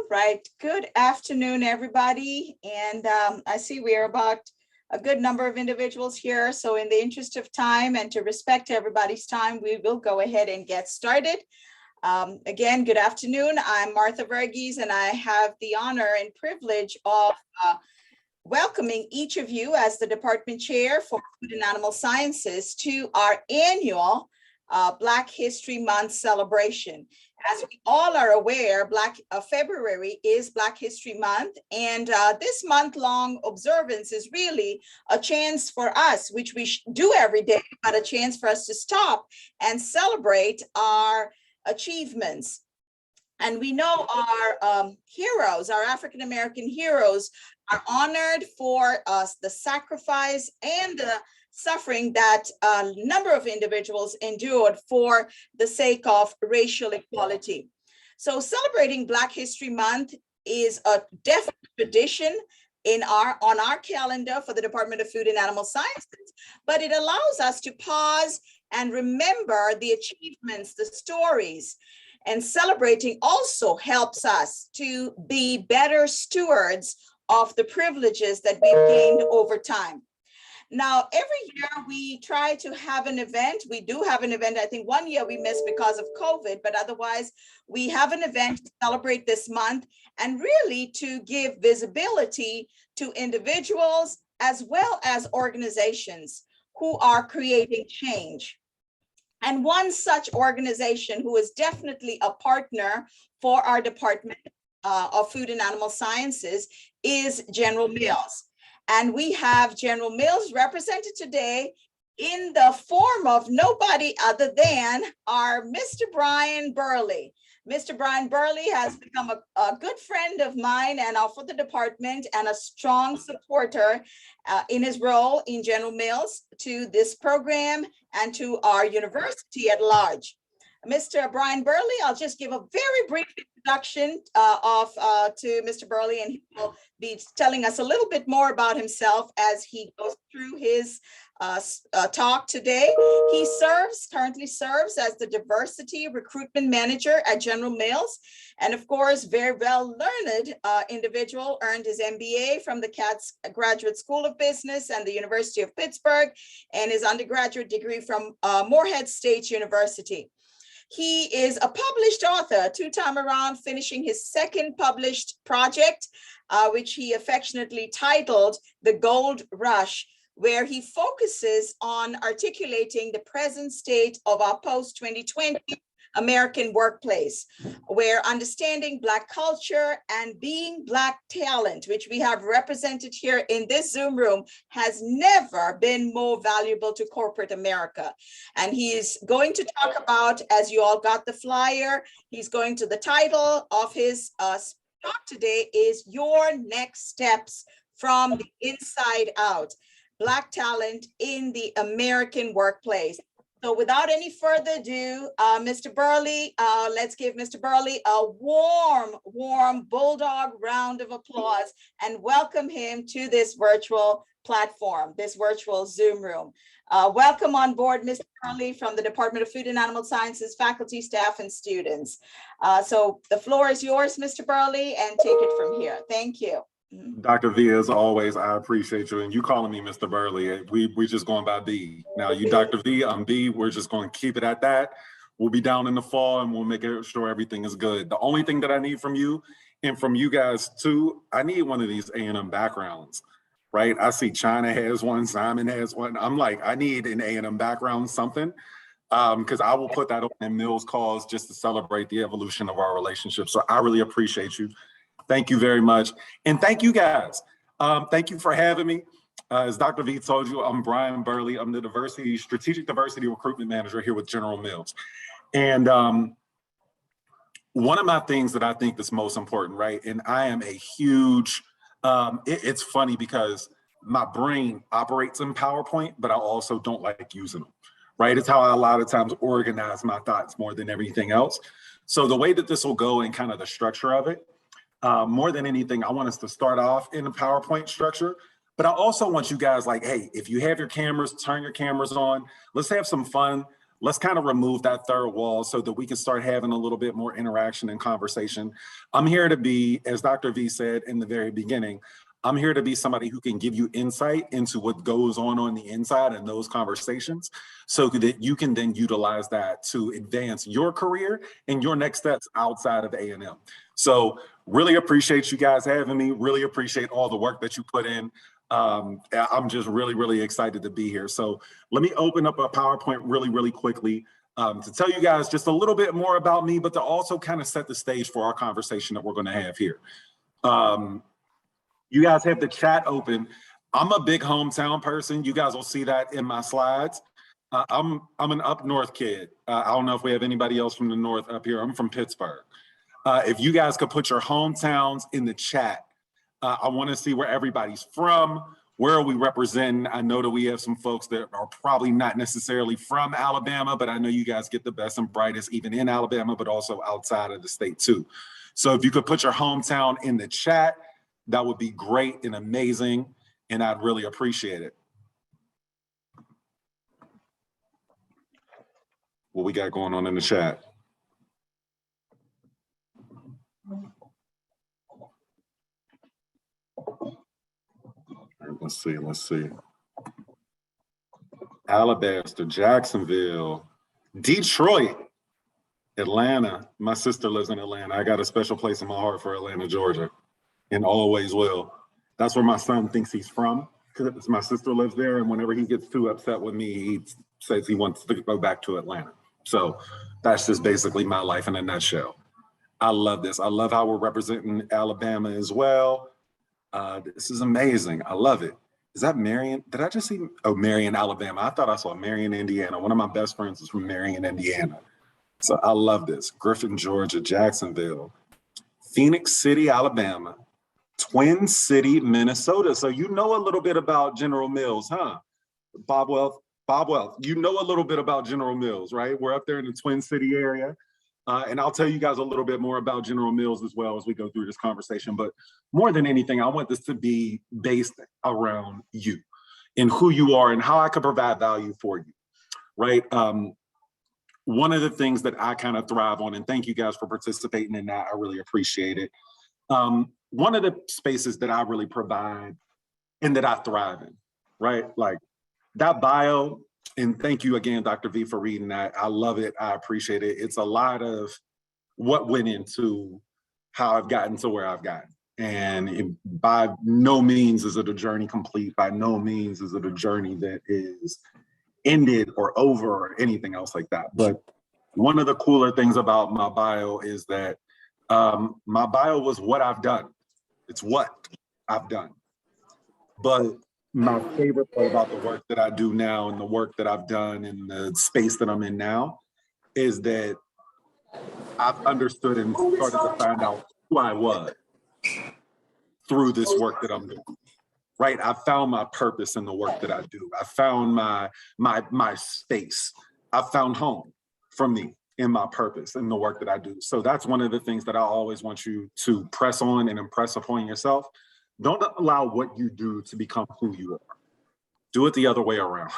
right. Good afternoon, everybody. And I see we are about a good number of individuals here. So in the interest of time and to respect everybody's time, we will go ahead and get started. Again, good afternoon. I'm Martha Verghese, and I have the honor and privilege of welcoming each of you as the Department Chair for Food and Animal Sciences to our annual Black History Month celebration. As we all are aware, February is Black History Month, and this month-long observance is really a chance for us, which we do every day, but a chance for us to stop and celebrate our achievements. And we know our heroes, our African-American heroes, are honored for the sacrifice and the suffering that a number of individuals endured for the sake of racial equality. So celebrating Black History Month is a definite tradition on our calendar for the Department of Food and Animal Sciences, but it allows us to pause and remember the achievements, the stories, and celebrating also helps us to be better stewards of the privileges that we've gained over time. Now, every year we try to have an event. We do have an event. I think one year we missed because of COVID, but otherwise we have an event to celebrate this month and really to give visibility to individuals as well as organizations who are creating change. And one such organization who is definitely a partner for our Department of Food and Animal Sciences is General Mills. And we have General Mills represented today in the form of nobody other than our Mr. Brian Burley. Mr. Brian Burley has become a good friend of mine and for the department, and a strong supporter in his role in General Mills to this program and to our university at large. Mr. Brian Burley, I'll just give a very brief introduction to Mr. Burley, and he will be telling us a little bit more about himself as he goes through his talk today. He currently serves as the Diversity Recruitment Manager at General Mills, and of course, very well-learned individual, earned his MBA from the Katz Graduate School of Business and the University of Pittsburgh, and his undergraduate degree from Morehead State University. He is a published author, two-time around, finishing his second published project, which he affectionately titled The Gold Rush, where he focuses on articulating the present state of our post-2020 American workplace, where understanding Black culture and being Black talent, which we have represented here in this Zoom room, has never been more valuable to corporate America. And he's going to talk about, as you all got the flyer, the title of his talk today is Your Next Steps from the Inside Out, Black Talent in the American Workplace. So without any further ado, Mr. Burley, let's give Mr. Burley a warm bulldog round of applause and welcome him to this virtual platform, this virtual Zoom room. Welcome on board, Mr. Burley, from the Department of Food and Animal Sciences, faculty, staff, and students. So the floor is yours, Mr. Burley, and take it from here. Thank you. Dr. V, as always, I appreciate you. And you calling me Mr. Burley, we just going by B. Now you Dr. V, I'm B. We're just going to keep it at that. We'll be down in the fall and we'll make sure everything is good. The only thing that I need from you and from you guys too, I need one of these A&M backgrounds, right? I see China has one, Simon has one. I'm like, I need an A&M background, something, because I will put that on in Mills calls just to celebrate the evolution of our relationship. So I really appreciate you. Thank you very much. And thank you guys. Thank you for having me. As Dr. V told you, I'm Brian Burley. I'm the Strategic Diversity Recruitment Manager here with General Mills. And one of my things that I think is most important, right? And I am a huge, it's funny because my brain operates in PowerPoint, but I also don't like using them, right? It's how I a lot of times organize my thoughts more than everything else. So the way that this will go and kind of the structure of it, more than anything, I want us to start off in a PowerPoint structure, but I also want you guys like, hey, if you have your cameras, turn your cameras on. Let's have some fun. let's kind of remove that third wall so that we can start having a little bit more interaction and conversation. I'm here to be, as Dr. V said in the very beginning, I'm here to be somebody who can give you insight into what goes on the inside in those conversations so that you can then utilize that to advance your career and your next steps outside of A&M. So really appreciate you guys having me, really appreciate all the work that you put in. I'm just really, really excited to be here. So let me open up a PowerPoint really quickly to tell you guys just a little bit more about me, but to also kind of set the stage for our conversation that we're going to have here. You guys have the chat open. I'm a big hometown person. You guys will see that in my slides. I'm an up north kid. I don't know if we have anybody else from the north up here. I'm from Pittsburgh. If you guys could put your hometowns in the chat, I want to see where everybody's from. Where are we representing? I know that we have some folks that are probably not necessarily from Alabama, but I know you guys get the best and brightest even in Alabama, but also outside of the state too. So if you could put your hometown in the chat, that would be great and amazing, and I'd really appreciate it. What we got going on in the chat? All right, let's see. Alabaster, Jacksonville, Detroit, Atlanta. My sister lives in Atlanta. I got a special place in my heart for Atlanta, Georgia, and always will. That's where my son thinks he's from, because my sister lives there, and whenever he gets too upset with me, he says he wants to go back to Atlanta. So that's just basically my life in a nutshell. I love this. I love how we're representing Alabama as well. This is amazing. I love it. Is that Marion? Did I just see? Oh, Marion, Alabama. I thought I saw Marion, Indiana. One of my best friends is from Marion, Indiana. So I love this. Griffin, Georgia, Jacksonville, Phoenix City, Alabama, Twin City, Minnesota. So you know a little bit about General Mills, huh? Bob Wealth, you know a little bit about General Mills, right? We're up there in the Twin City area. And I'll tell you guys a little bit more about General Mills as well as we go through this conversation. But more than anything, I want this to be based around you and who you are and how I can provide value for you, right? One of the things that I kind of thrive on, and thank you guys for participating in that, I really appreciate it. One of the spaces that I really provide and that I thrive in, right? Like that bio, and thank you again, Dr. V, for reading that. I love it. I appreciate it. It's a lot of what went into how I've gotten to where I've gotten. And by no means is it a journey complete. By no means is it a journey that is ended or over or anything else like that. But one of the cooler things about my bio is that my bio was what I've done. It's what I've done. But my favorite part about the work that I do now and the work that I've done in the space that I'm in now is that I've understood and started to find out who I was through this work that I'm doing, right? I found my purpose in the work that I do. I found my space. I found home for me in my purpose in the work that I do. So that's one of the things that I always want you to press on and impress upon yourself. Don't allow what you do to become who you are. Do it the other way around,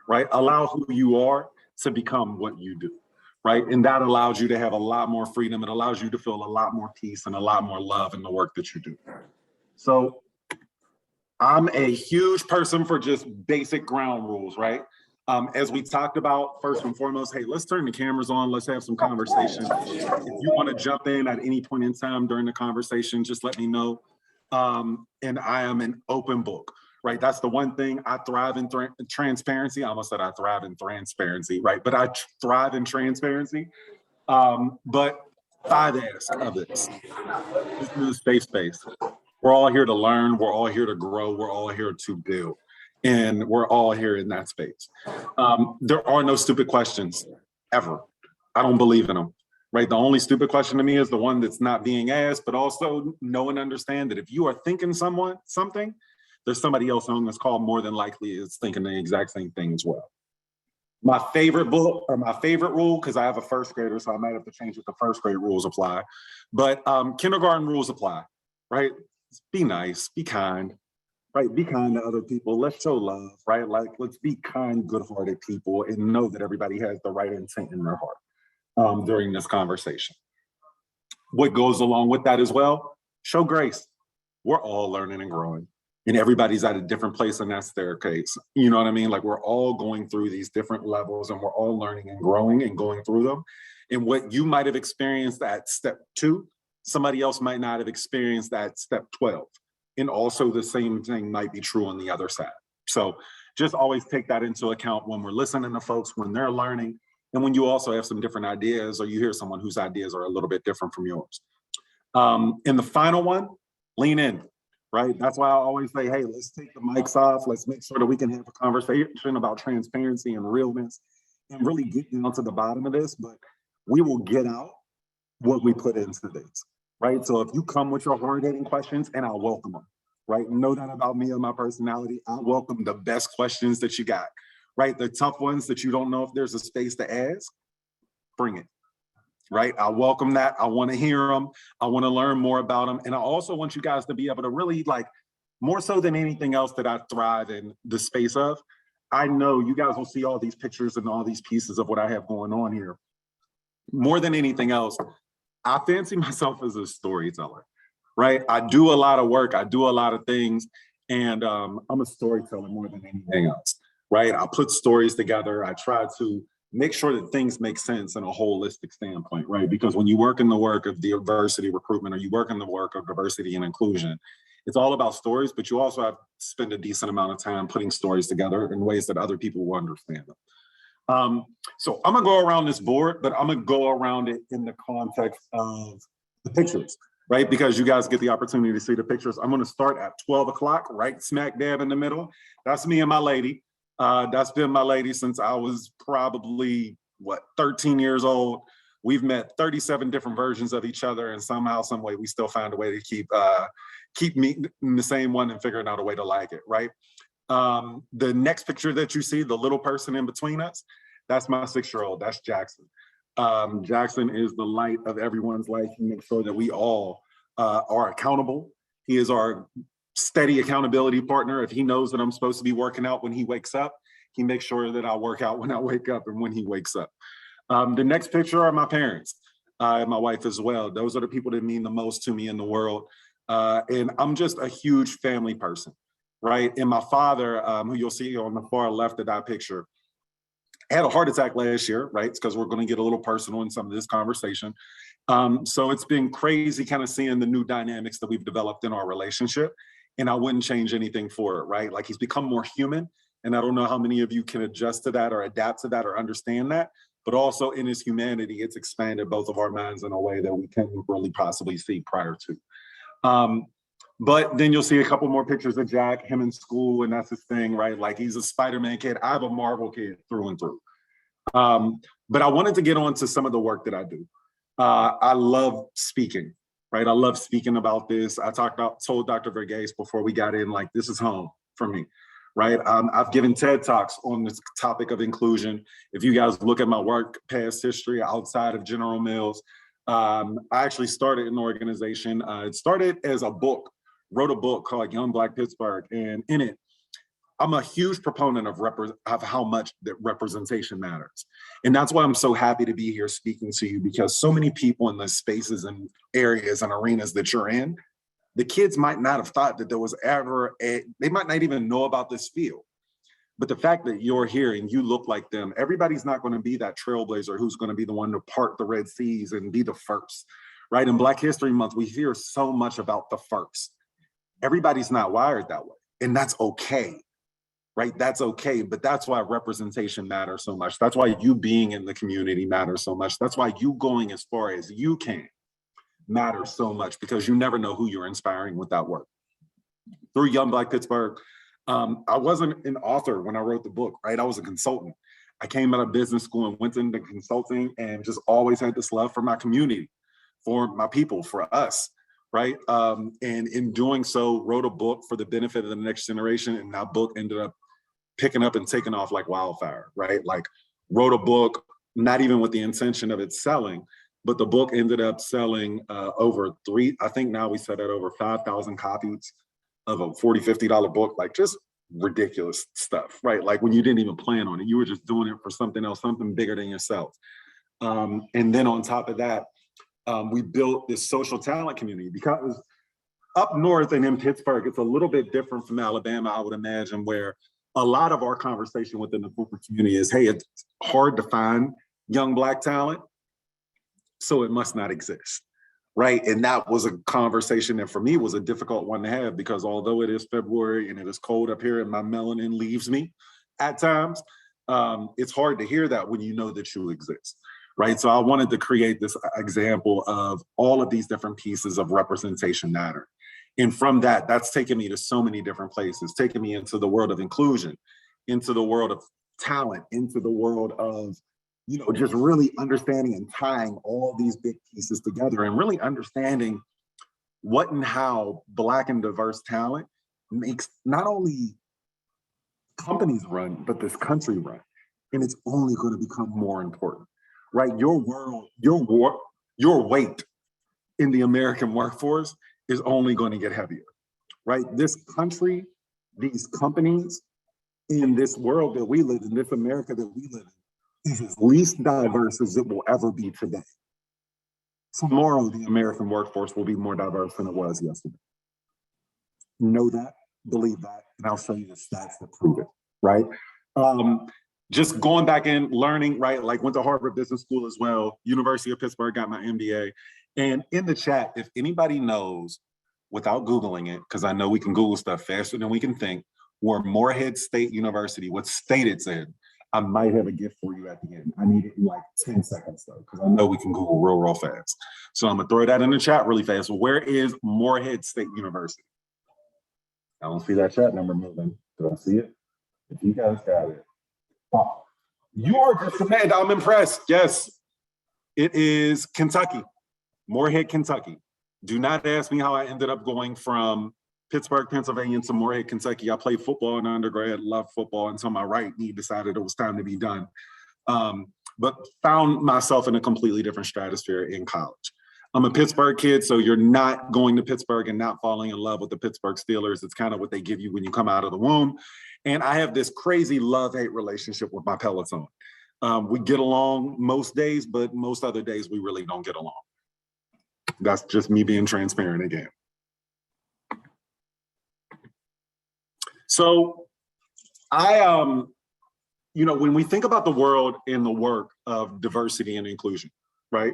right? Allow who you are to become what you do, right? And that allows you to have a lot more freedom. It allows you to feel a lot more peace and a lot more love in the work that you do. So I'm a huge person for just basic ground rules, right? As we talked about, first and foremost, hey, let's turn the cameras on. Let's have some conversation. If you want to jump in at any point in time during the conversation, just let me know. And I am an open book, right? That's the one thing. I thrive in transparency. I almost said I thrive in transparency, right? But I thrive in transparency. But I'd ask of this. This is a safe space. We're all here to learn. We're all here to grow. We're all here to build. And we're all here in that space. There are no stupid questions, ever. I don't believe in them. Right, the only stupid question to me is the one that's not being asked, but also know and understand that if you are thinking something, there's somebody else on this call more than likely is thinking the exact same thing as well. My favorite book or my favorite rule, because I have a first grader, so I might have to change it to first grade rules apply, but kindergarten rules apply, right? Be nice, be kind, right? Be kind to other people. Let's show love, right? Like, let's be kind, good-hearted people and know that everybody has the right intent in their heart during this conversation. What goes along with that as well? Show grace. We're all learning and growing, and everybody's at a different place in that staircase. You know what I mean? Like, we're all going through these different levels, and we're all learning and growing and going through them. And what you might have experienced at step 2, somebody else might not have experienced at step 12. And also the same thing might be true on the other side. So just always take that into account when we're listening to folks, when they're learning, and when you also have some different ideas or you hear someone whose ideas are a little bit different from yours. And the final one, lean in, right? That's why I always say, hey, let's take the mics off. Let's make sure that we can have a conversation about transparency and realness and really get down to the bottom of this, but we will get out what we put into this. Right? So if you come with your hard-hitting questions, and I'll welcome them, right? Know that about me and my personality. I welcome the best questions that you got, right? The tough ones that you don't know if there's a space to ask, bring it, right? I welcome that. I want to hear them. I want to learn more about them. And I also want you guys to be able to really, like, more so than anything else that I thrive in the space of, I know you guys will see all these pictures and all these pieces of what I have going on here. More than anything else, I fancy myself as a storyteller, right? I do a lot of work, I do a lot of things, and I'm a storyteller more than anything else, right? I put stories together, I try to make sure that things make sense in a holistic standpoint, right? Because when you work in the work of diversity recruitment or you work in the work of diversity and inclusion, it's all about stories, but you also have to spend a decent amount of time putting stories together in ways that other people will understand them. So I'm gonna go around this board, but I'm gonna go around it in the context of the pictures, right? Because you guys get the opportunity to see the pictures. I'm gonna start at 12 o'clock, right smack dab in the middle. That's me and my lady. That's been my lady since I was probably, 13 years old. We've met 37 different versions of each other, and somehow, some way, we still find a way to keep meeting the same one and figuring out a way to like it, right? The next picture that you see, the little person in between us, that's my 6-year-old, that's Jackson. Jackson is the light of everyone's life. He makes sure that we all are accountable. He is our steady accountability partner. If he knows that I'm supposed to be working out when he wakes up, he makes sure that I work out when I wake up and when he wakes up. The next picture are my parents and my wife as well. Those are the people that mean the most to me in the world. And I'm just a huge family person, right? And my father, who you'll see on the far left of that picture, had a heart attack last year, right? It's because we're going to get a little personal in some of this conversation. So it's been crazy kind of seeing the new dynamics that we've developed in our relationship. And I wouldn't change anything for it, right? Like, he's become more human. And I don't know how many of you can adjust to that or adapt to that or understand that. But also in his humanity, it's expanded both of our minds in a way that we couldn't really possibly see prior to. But then you'll see a couple more pictures of Jack, him in school, and that's his thing, right? Like, he's a Spider-Man kid. I have a Marvel kid through and through. But I wanted to get on to some of the work that I do. I love speaking, right? I love speaking about this. I told Dr. Verghese before we got in, like, this is home for me, right? I've given TED Talks on this topic of inclusion. If you guys look at my work past history outside of General Mills, I actually started an organization. It started as a book, wrote a book called Young Black Pittsburgh. And in it, I'm a huge proponent of how much that representation matters. And that's why I'm so happy to be here speaking to you, because so many people in the spaces and areas and arenas that you're in, the kids might not have thought that there was ever they might not even know about this field. But the fact that you're here and you look like them, everybody's not going to be that trailblazer who's going to be the one to part the Red Seas and be the first, right? In Black History Month, we hear so much about the first. Everybody's not wired that way, and that's okay, right? That's okay, but that's why representation matters so much. That's why you being in the community matters so much. That's why you going as far as you can matters so much, because you never know who you're inspiring with that work. Through Young Black Pittsburgh, I wasn't an author when I wrote the book, right? I was a consultant. I came out of business school and went into consulting and just always had this love for my community, for my people, for us, right? And in doing so, wrote a book for the benefit of the next generation. And that book ended up picking up and taking off like wildfire, right? Like, wrote a book, not even with the intention of it selling, but the book ended up selling I think now we said at over 5,000 copies. of a $40, $50 book, like just ridiculous stuff, right? Like when you didn't even plan on it, you were just doing it for something else, something bigger than yourself. And then on top of that, we built this social talent community because up north and in Pittsburgh, it's a little bit different from Alabama, I would imagine, where a lot of our conversation within the corporate community is, hey, it's hard to find young Black talent, so it must not exist, right? And that was a conversation that for me was a difficult one to have because although it is February and it is cold up here and my melanin leaves me at times, it's hard to hear that when you know that you exist, right? So I wanted to create this example of all of these different pieces of representation matter. And from that, that's taken me to so many different places, taking me into the world of inclusion, into the world of talent, into the world of, you know, just really understanding and tying all these big pieces together and really understanding what and how Black and diverse talent makes not only companies run, but this country run. And it's only going to become more important, right? Your world, your weight in the American workforce is only going to get heavier, right? This country, these companies, in this world that we live in, this America that we live in, is as least diverse as it will ever be today. Tomorrow, the American workforce will be more diverse than it was yesterday. Know that, believe that, and I'll show you the stats that prove it, right? Just going back in, learning, right? Like went to Harvard Business School as well, University of Pittsburgh, got my MBA. And in the chat, if anybody knows, without Googling it, because I know we can Google stuff faster than we can think, where Morehead State University, what state it's in, I might have a gift for you at the end. I need it in like 10 seconds though, because I know we can Google real fast. So I'm gonna throw that in the chat really fast. So where is Morehead State University? I don't see that chat number moving. Do I see it? If you guys got it. Oh, you are just amazed. I'm impressed. Yes, it is Kentucky, Morehead, Kentucky. Do not ask me how I ended up going from Pittsburgh, Pennsylvania to Morehead, Kentucky. I played football in undergrad, loved football until my right knee decided it was time to be done. But found myself in a completely different stratosphere in college. I'm a Pittsburgh kid, so you're not going to Pittsburgh and not falling in love with the Pittsburgh Steelers. It's kind of what they give you when you come out of the womb. And I have this crazy love-hate relationship with my Peloton. We get along most days, but most other days we really don't get along. That's just me being transparent again. So you know, when we think about the world and the work of diversity and inclusion, right?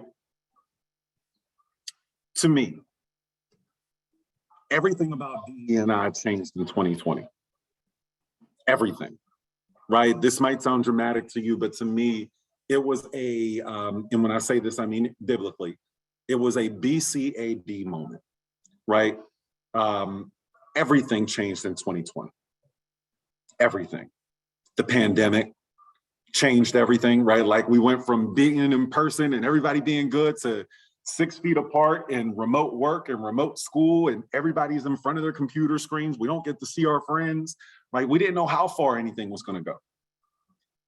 To me, everything about DE&I changed in 2020. Everything, right? This might sound dramatic to you, but to me, it was a, and when I say this, I mean biblically, it was a BCAD moment, right? Everything changed in 2020. Everything. The pandemic changed everything, right? Like we went from being in person and everybody being good to 6 feet apart and remote work and remote school and everybody's in front of their computer screens. We don't get to see our friends, right? We didn't know how far anything was going to go.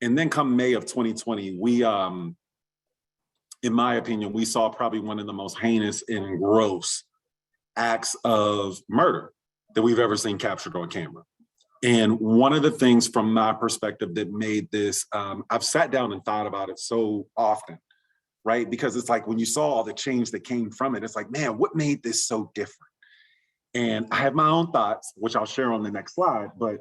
And then come May of 2020, we, in my opinion, we saw probably one of the most heinous and gross acts of murder that we've ever seen captured on camera. And one of the things from my perspective that made this, I've sat down and thought about it so often, right? Because it's like when you saw all the change that came from it, it's like, man, what made this so different? And I have my own thoughts, which I'll share on the next slide, but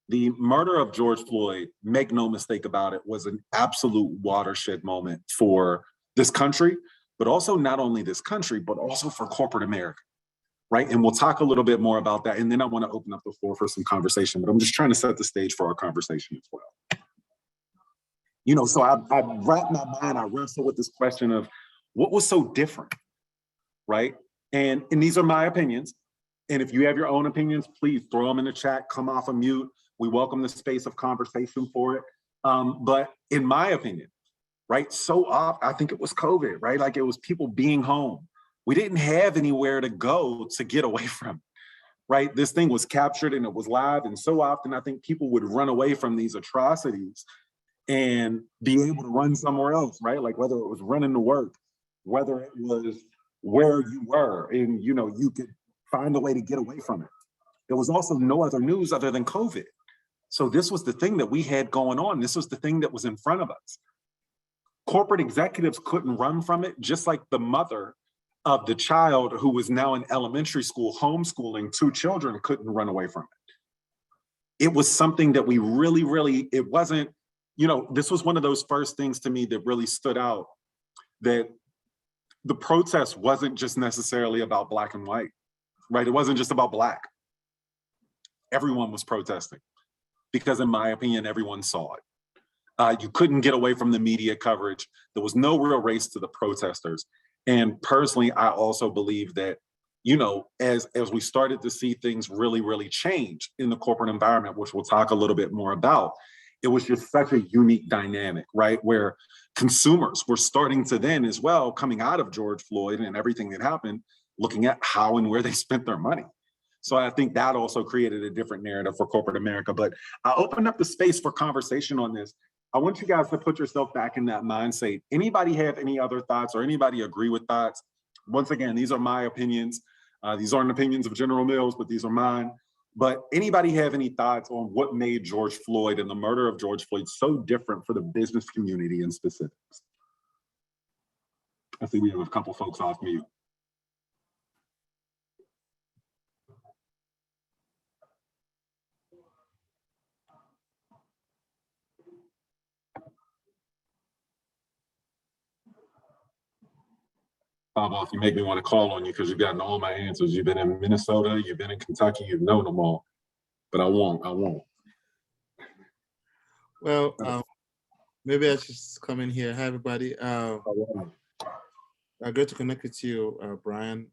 the murder of George Floyd, make no mistake about it, was an absolute watershed moment for this country, but also not only this country, but also for corporate America, right? And we'll talk a little bit more about that. And then I want to open up the floor for some conversation, but I'm just trying to set the stage for our conversation as well. You know, so I wrap my mind, I wrestle with this question of what was so different, right? And these are my opinions. And if you have your own opinions, please throw them in the chat, come off of mute. We welcome the space of conversation for it. But in my opinion, right, so often, I think it was COVID, right? Like it was people being home. We didn't have anywhere to go to get away from, right? This thing was captured and it was live. And so often I think people would run away from these atrocities and be able to run somewhere else, right? Like whether it was running to work, whether it was where you were and, you know, you could find a way to get away from it. there was also no other news other than COVID. So this was the thing that we had going on. This was the thing that was in front of us. Corporate executives couldn't run from it, just like the mother of the child who was now in elementary school homeschooling 2 children couldn't run away from it. It was something that we really, it wasn't, this was one of those first things to me that really stood out, that the protest wasn't just necessarily about Black and white, right? It wasn't just about Black. Everyone was protesting because, in my opinion, everyone saw it. You couldn't get away from the media coverage. There was no real race to the protesters. And personally, I also believe that, as we started to see things really change in the corporate environment, which we'll talk a little bit more about, it was just such a unique dynamic, right? Where consumers were starting to then as well, coming out of George Floyd and everything that happened, looking at how and where they spent their money. So I think that also created a different narrative for corporate America. But I opened up the space for conversation on this. I want you guys to put yourself back in that mindset. Anybody have any other thoughts or anybody agree with thoughts? Once again, these are my opinions. These aren't opinions of General Mills, but these are mine. But anybody have any thoughts on what made George Floyd and the murder of George Floyd so different for the business community in specifics? I see we have a couple folks off mute. If you make me want to call on you because you've gotten all my answers. You've been in Minnesota, you've been in Kentucky, you've known them all. But I won't. Well, maybe I should come in here. Hi, everybody. Great to connect with you, Brian.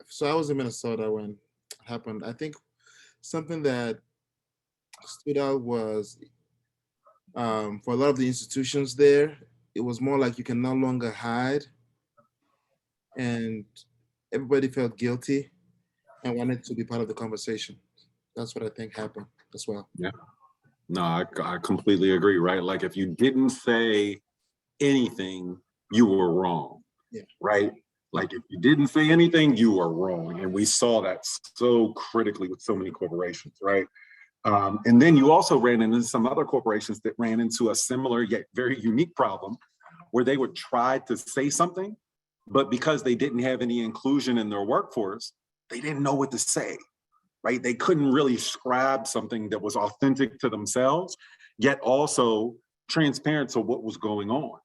So I was in Minnesota when it happened. I think something that stood out was for a lot of the institutions there, it was more like you can no longer hide. And everybody felt guilty and wanted to be part of the conversation. That's what I think happened as well. Yeah. No, I completely agree, right? Like if you didn't say anything, you were wrong, right? Like if you didn't say anything, you were wrong. And we saw that so critically with so many corporations, right? And then you also ran into some other corporations that ran into a similar yet very unique problem where they would try to say something, but because they didn't have any inclusion in their workforce, they didn't know what to say, right? They couldn't really scribe something that was authentic to themselves, yet also transparent to what was going on.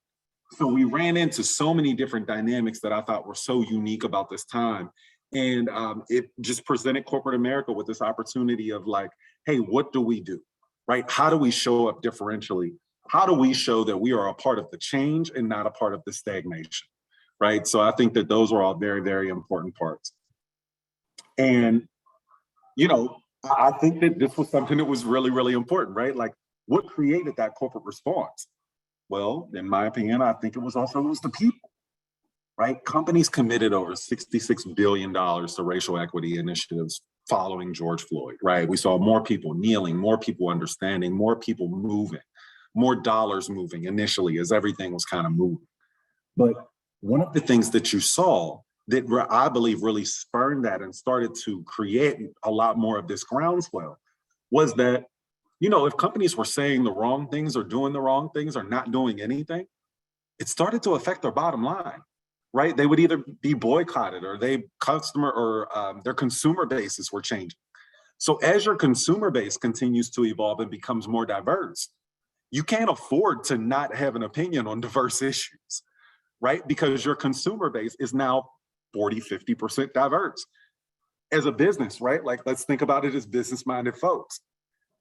So we ran into so many different dynamics that I thought were so unique about this time. And it just presented corporate America with this opportunity of like, hey, what do we do, right? How do we show up differentially? How do we show that we are a part of the change and not a part of the stagnation, right? So I think that those were all very, very important parts. And, I think that this was something that was really, really important, right? Like what created that corporate response? Well, in my opinion, I think it was the people, right? Companies committed over $66 billion to racial equity initiatives following George Floyd, right? We saw more people kneeling, more people understanding, more people moving, more dollars moving initially as everything was kind of moving. But one of the things that you saw that I believe really spurned that and started to create a lot more of this groundswell was that, if companies were saying the wrong things or doing the wrong things or not doing anything, it started to affect their bottom line, right? They would either be boycotted or their consumer bases were changing. So as your consumer base continues to evolve and becomes more diverse, you can't afford to not have an opinion on diverse issues, right? Because your consumer base is now 40, 50% diverse. As a business, right? Like, let's think about it as business-minded folks,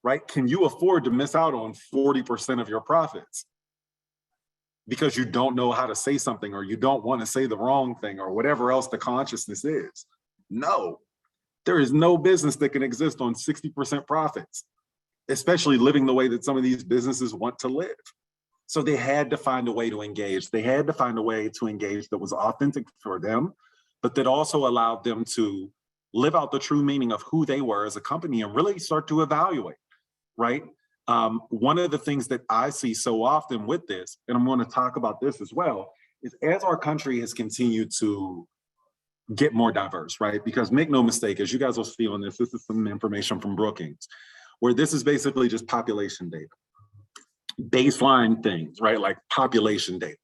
right? Can you afford to miss out on 40% of your profits because you don't know how to say something or you don't want to say the wrong thing or whatever else the consciousness is? No, there is no business that can exist on 60% profits, especially living the way that some of these businesses want to live. So they had to find a way to engage. They had to find a way to engage that was authentic for them, but that also allowed them to live out the true meaning of who they were as a company and really start to evaluate, right? One of the things that I see so often with this, and I'm going to talk about this as well, is as our country has continued to get more diverse, right? Because make no mistake, as you guys will see on this, this is some information from Brookings, where this is basically just population data, baseline things, right? Like population data.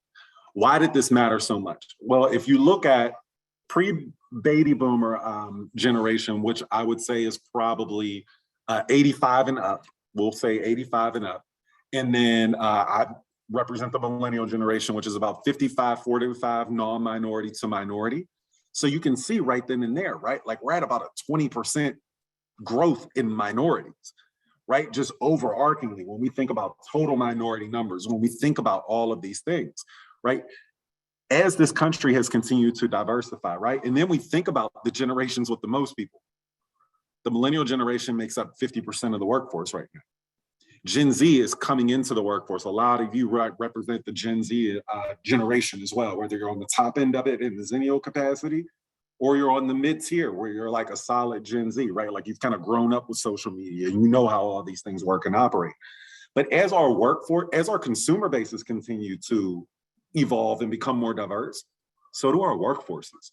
Why did this matter so much? Well, if you look at pre-baby boomer generation, which I would say is probably 85 and up, we'll say 85 and up. And then I represent the millennial generation, which is about 55, 45, non-minority to minority. So you can see right then and there, right? Like we're at about a 20% growth in minorities, right? Just overarchingly, when we think about total minority numbers, when we think about all of these things, right? As this country has continued to diversify, right? And then we think about the generations with the most people. The millennial generation makes up 50% of the workforce right now. Gen Z is coming into the workforce. A lot of you represent the Gen Z generation as well, whether you're on the top end of it in the Zennial capacity, or you're on the mid-tier where you're like a solid Gen Z, right? Like you've kind of grown up with social media and you know how all these things work and operate. But as our workforce, as our consumer bases continue to evolve and become more diverse, so do our workforces,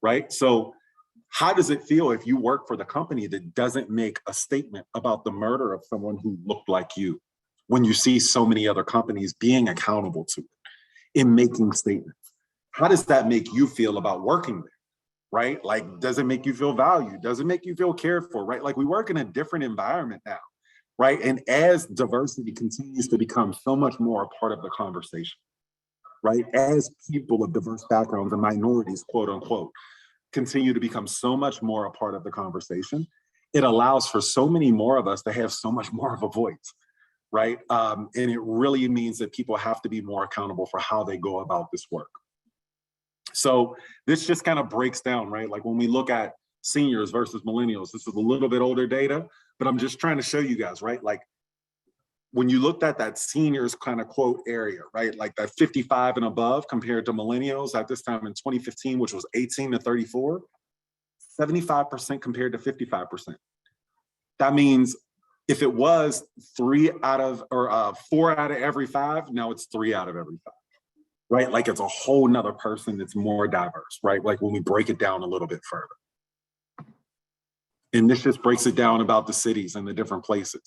right? So how does it feel if you work for the company that doesn't make a statement about the murder of someone who looked like you, when you see so many other companies being accountable to it and making statements? How does that make you feel about working there, right? Like, does it make you feel valued? Does it make you feel cared for, right? Like we work in a different environment now, right? And as diversity continues to become so much more a part of the conversation, right? As people of diverse backgrounds and minorities, quote unquote, continue to become so much more a part of the conversation, it allows for so many more of us to have so much more of a voice, right? And it really means that people have to be more accountable for how they go about this work. So this just kind of breaks down, right? Like when we look at seniors versus millennials, this is a little bit older data, but I'm just trying to show you guys, right? Like when you looked at that seniors kind of quote area, right? Like that 55 and above compared to millennials at this time in 2015, which was 18 to 34, 75% compared to 55%. That means if it was 4 out of every 5, now it's 3 out of every 5, right? Like it's a whole nother person that's more diverse, right? Like when we break it down a little bit further. And this just breaks it down about the cities and the different places.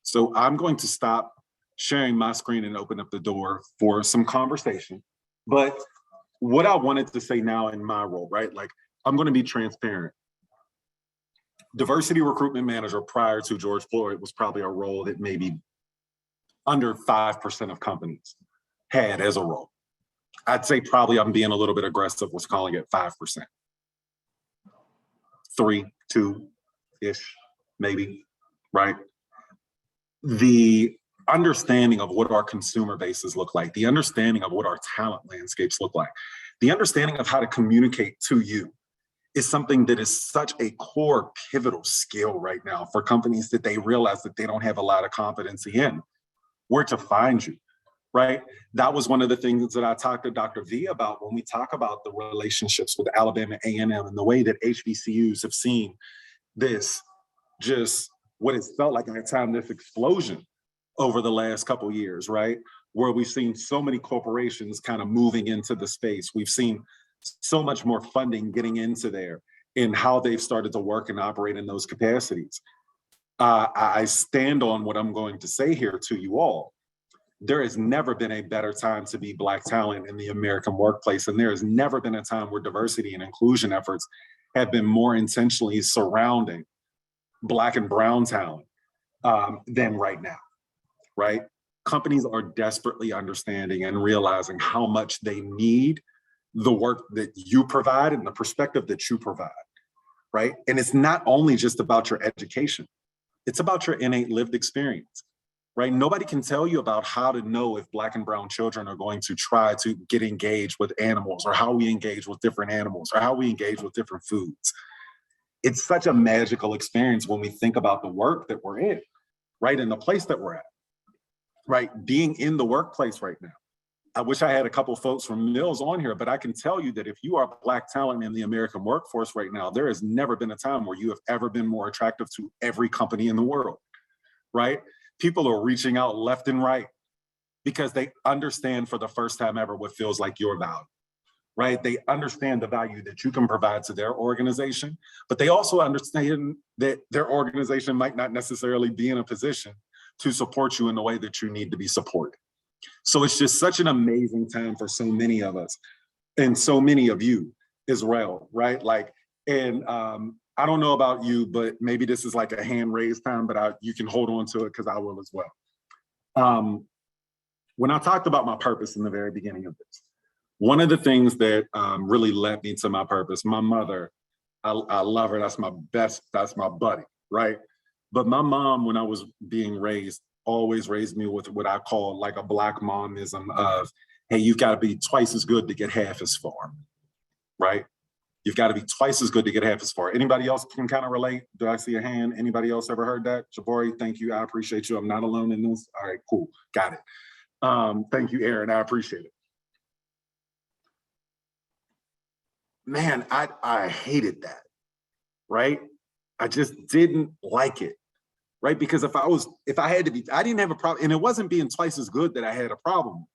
So I'm going to stop sharing my screen and open up the door for some conversation. But what I wanted to say now in my role, right? Like I'm going to be transparent. Diversity Recruitment Manager prior to George Floyd was probably a role that maybe under 5% of companies had as a role. I'd say probably I'm being a little bit aggressive with calling it 5%. 3, 2-ish, maybe, right? The understanding of what our consumer bases look like, the understanding of what our talent landscapes look like, the understanding of how to communicate to you is something that is such a core pivotal skill right now for companies that they realize that they don't have a lot of competency in. Where to find you, right? That was one of the things that I talked to Dr. V about when we talk about the relationships with Alabama A&M and the way that HBCUs have seen this just what it felt like at the time, this explosion over the last couple of years, right? Where we've seen so many corporations kind of moving into the space. We've seen so much more funding getting into there and how they've started to work and operate in those capacities. I stand on what I'm going to say here to you all. There has never been a better time to be Black talent in the American workplace. And there has never been a time where diversity and inclusion efforts have been more intentionally surrounding Black and brown talent than right now, right? Companies are desperately understanding and realizing how much they need the work that you provide and the perspective that you provide, right? And it's not only just about your education, it's about your innate lived experience, right? Nobody can tell you about how to know if Black and brown children are going to try to get engaged with animals, or how we engage with different animals, or how we engage with different foods. It's such a magical experience when we think about the work that we're in, right? And the place that we're at, right? Being in the workplace right now. I wish I had a couple folks from Mills on here, but I can tell you that if you are Black talent in the American workforce right now, there has never been a time where you have ever been more attractive to every company in the world, right? People are reaching out left and right because they understand for the first time ever what feels like your value, right? They understand the value that you can provide to their organization, but they also understand that their organization might not necessarily be in a position to support you in the way that you need to be supported. So it's just such an amazing time for so many of us and so many of you as well, right? Like, and I don't know about you, but maybe this is like a hand raised time, but you can hold on to it because I will as well. When I talked about my purpose in the very beginning of this, one of the things that really led me to my purpose, my mother, I love her, that's my buddy, right? But my mom, when I was being raised, always raised me with what I call like a Black momism of, hey, you've got to be twice as good to get half as far, right? You've got to be twice as good to get half as far. Anybody else can kind of relate? Do I see a hand? Anybody else ever heard that? Jabari, thank you. I appreciate you. I'm not alone in this. All right, cool. Got it. Thank you, Aaron. I appreciate it. Man, I hated that, right? I just didn't like it, right? Because if I had to be, I didn't have a problem, and it wasn't being twice as good that I had a problem with.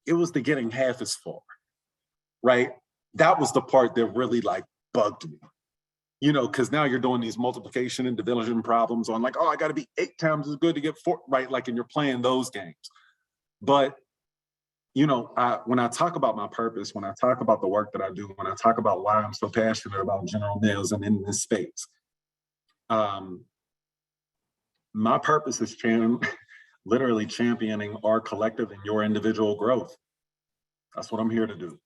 It was the getting half as far, right? That was the part that really like bugged me, you know, because now you're doing these multiplication and division problems on like, oh, I got to be 8 times as good to get 4, right? Like, and you're playing those games. But, you know, when I talk about my purpose, when I talk about the work that I do, when I talk about why I'm so passionate about General Mills and in this space, my purpose is literally championing our collective and your individual growth. That's what I'm here to do.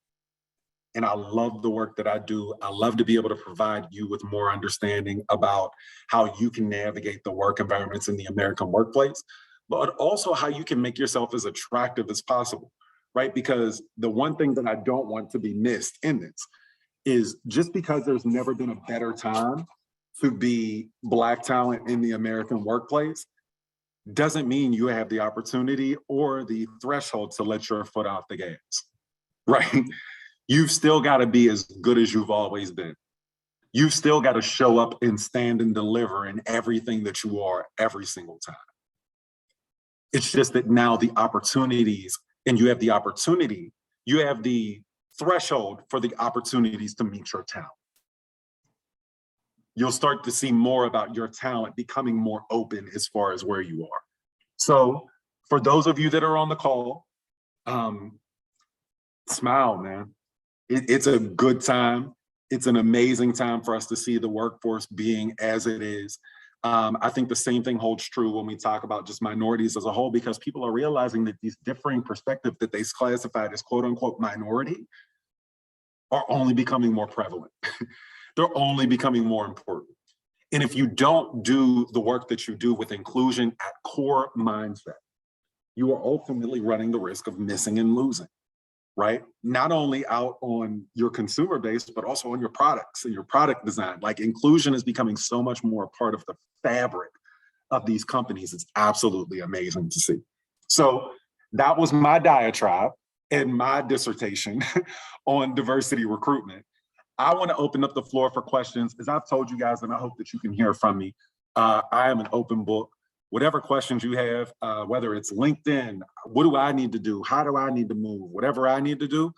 And I love the work that I do. I love to be able to provide you with more understanding about how you can navigate the work environments in the American workplace, but also how you can make yourself as attractive as possible, right? Because the one thing that I don't want to be missed in this is just because there's never been a better time to be Black talent in the American workplace doesn't mean you have the opportunity or the threshold to let your foot off the gas, right? You've still got to be as good as you've always been. You've still got to show up and stand and deliver in everything that you are every single time. It's just that now the opportunities, and you have the opportunity, you have the threshold for the opportunities to meet your talent. You'll start to see more about your talent becoming more open as far as where you are. So for those of you that are on the call, smile, man. It's a good time. It's an amazing time for us to see the workforce being as it is. I think the same thing holds true when we talk about just minorities as a whole, because people are realizing that these differing perspectives that they classified as quote unquote minority are only becoming more prevalent. They're only becoming more important. And if you don't do the work that you do with inclusion at core mindset, you are ultimately running the risk of missing and losing, right? Not only out on your consumer base, but also on your products and your product design. Like, inclusion is becoming so much more a part of the fabric of these companies. It's absolutely amazing to see. So that was my diatribe and my dissertation on diversity recruitment. I want to open up the floor for questions. As I've told you guys, and I hope that you can hear from me, I am an open book. Whatever questions you have, whether it's LinkedIn, what do I need to do? How do I need to move? Whatever I need to do,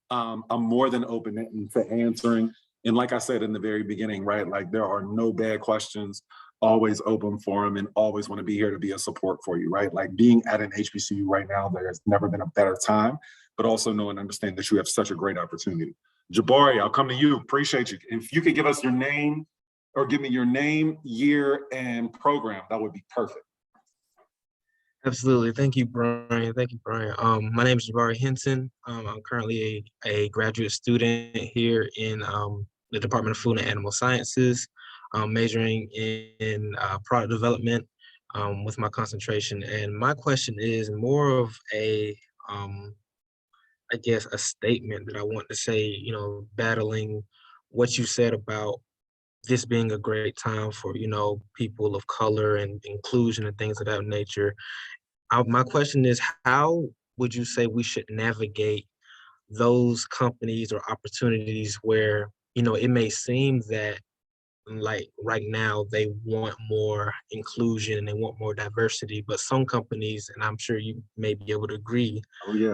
I'm more than open to answering. And like I said in the very beginning, right, like there are no bad questions, always open for them, and always want to be here to be a support for you, right? Like being at an HBCU right now, there has never been a better time, but also know and understand that you have such a great opportunity. Jabari, I'll come to you. Appreciate you. If you could give us your name, or give me your name, year, and program, that would be perfect. Absolutely. Thank you, Brian. Thank you, Brian. My name is Jabari Henson. I'm currently a graduate student here in the Department of Food and Animal Sciences, majoring in product development with my concentration. And my question is more of a, I guess, a statement that I want to say, you know, battling what you said about this being a great time for, you know, people of color and inclusion and things of that nature. My question is, how would you say we should navigate those companies or opportunities where, you know, it may seem that like right now they want more inclusion and they want more diversity, but some companies, and I'm sure you may be able to agree, Oh, yeah.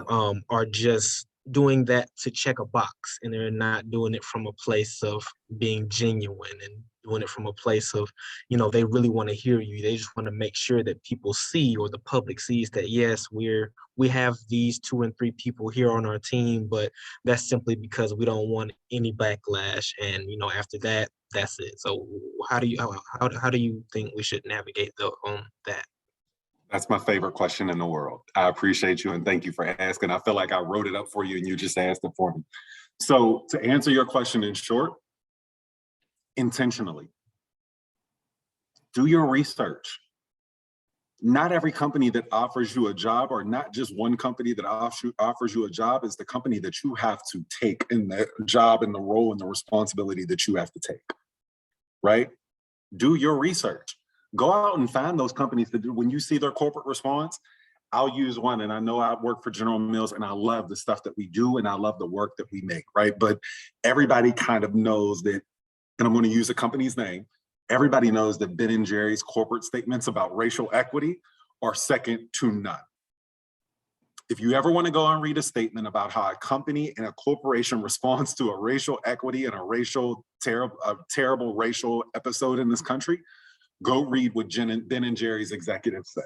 are just doing that to check a box, and they're not doing it from a place of being genuine and doing it from a place of, they really want to hear you. They just want to make sure that people see, or the public sees, that yes, we have these 2 and 3 people here on our team, but that's simply because we don't want any backlash. And after that, that's it. So how do you think we should navigate that? That's my favorite question in the world. I appreciate you and thank you for asking. I feel like I wrote it up for you and you just asked it for me. So to answer your question in short, intentionally, do your research. Not every company that offers you a job, or not just one company that offers you a job, is the company that you have to take in the job and the role and the responsibility that you have to take, right? Do your research. Go out and find those companies that do. When you see their corporate response, I'll use one, and I know I work for General Mills and I love the stuff that we do and I love the work that we make, right? But everybody kind of knows that, and I'm going to use a company's name, everybody knows that Ben & Jerry's corporate statements about racial equity are second to none. If you ever want to go and read a statement about how a company and a corporation responds to a racial equity and a terrible racial episode in this country, go read what Ben & Jerry's executives say.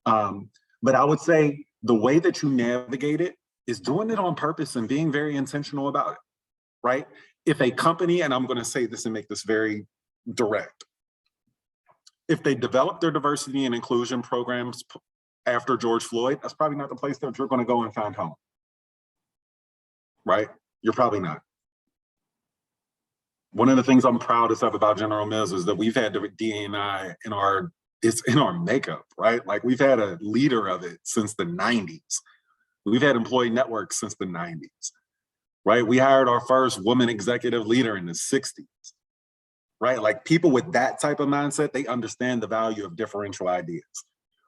But I would say the way that you navigate it is doing it on purpose and being very intentional about it, right? If a company, and I'm going to say this and make this very direct, if they develop their diversity and inclusion programs after George Floyd, that's probably not the place that you're going to go and find home, right? You're probably not. One of the things I'm proudest of about General Mills is that we've had the D&I it's in our makeup, right? Like, we've had a leader of it since the 90s. We've had employee networks since the 90s, right? We hired our first woman executive leader in the 60s, right? Like, people with that type of mindset, they understand the value of differential ideas,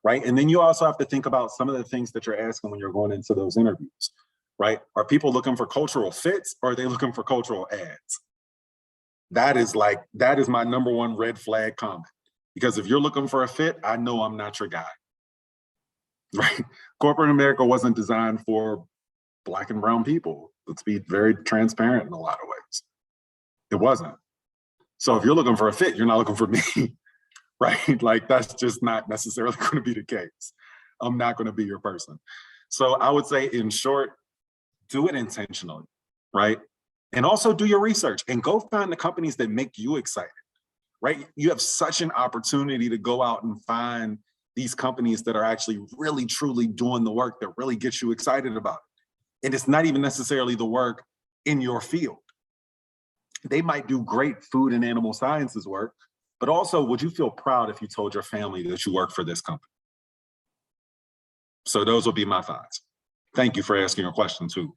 right? And then you also have to think about some of the things that you're asking when you're going into those interviews, right? Are people looking for cultural fits, or are they looking for cultural adds? That is my number one red flag comment. Because if you're looking for a fit, I know I'm not your guy, right? Corporate America wasn't designed for Black and brown people. Let's be very transparent in a lot of ways. It wasn't. So if you're looking for a fit, you're not looking for me, right? Like, that's just not necessarily going to be the case. I'm not going to be your person. So I would say, in short, do it intentionally, right? And also do your research and go find the companies that make you excited, right? You have such an opportunity to go out and find these companies that are actually really, truly doing the work that really gets you excited about it. And it's not even necessarily the work in your field. They might do great food and animal sciences work, but also, would you feel proud if you told your family that you work for this company? So those will be my thoughts. Thank you for asking your question too.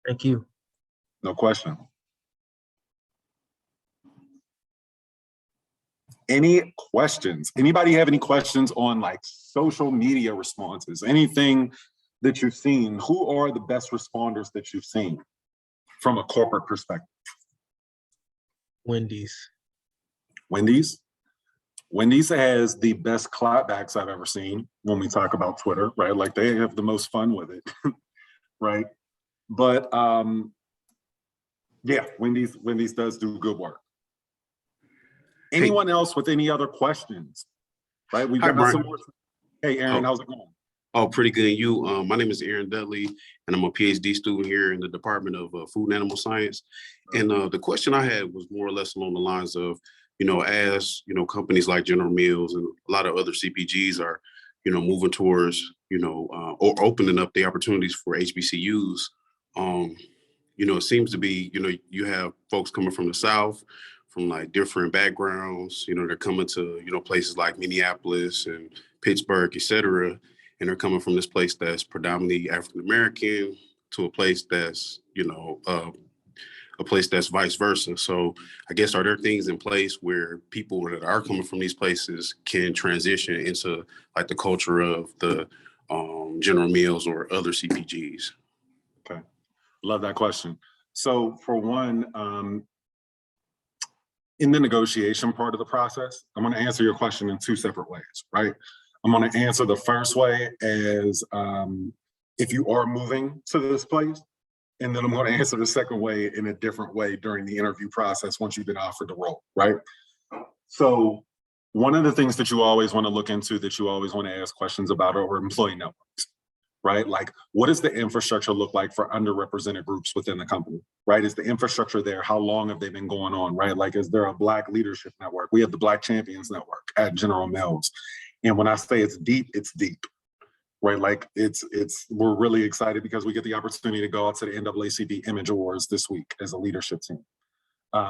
Thank you. No question. Any questions? Anybody have any questions on, like, social media responses? Anything that you've seen? Who are the best responders that you've seen from a corporate perspective? Wendy's. Wendy's? Wendy's has the best clapbacks I've ever seen when we talk about Twitter, right? Like, they have the most fun with it, right? But yeah, Wendy's does do good work. Anyone else with any other questions? Right, we've got some more. Hey, Aaron, how's it going? Oh, pretty good. You, my name is Aaron Dudley, and I'm a PhD student here in the Department of Food and Animal Science. And the question I had was more or less along the lines of, as companies like General Mills and a lot of other CPGs are, moving towards, or opening up the opportunities for HBCUs. It seems to be, you have folks coming from the South, from like different backgrounds. They're coming to, places like Minneapolis and Pittsburgh, et cetera. And they're coming from this place that's predominantly African-American to a place that's, a place that's vice versa. So I guess, are there things in place where people that are coming from these places can transition into, like, the culture of the General Mills or other CPGs? Okay, love that question. So for one, in the negotiation part of the process, I'm going to answer your question in two separate ways, right? I'm going to answer the first way as if you are moving to this place And then I'm going to answer the second way in a different way during the interview process once you've been offered the role, right? So one of the things that you always want to look into, that you always want to ask questions about, are employee networks, right? Like, what does the infrastructure look like for underrepresented groups within the company, right? Is the infrastructure there? How long have they been going on, right? Like, is there a Black leadership network? We have the Black Champions Network at General Mills. And when I say it's deep, right? Like we're really excited because we get the opportunity to go out to the NAACP Image Awards this week as a leadership team,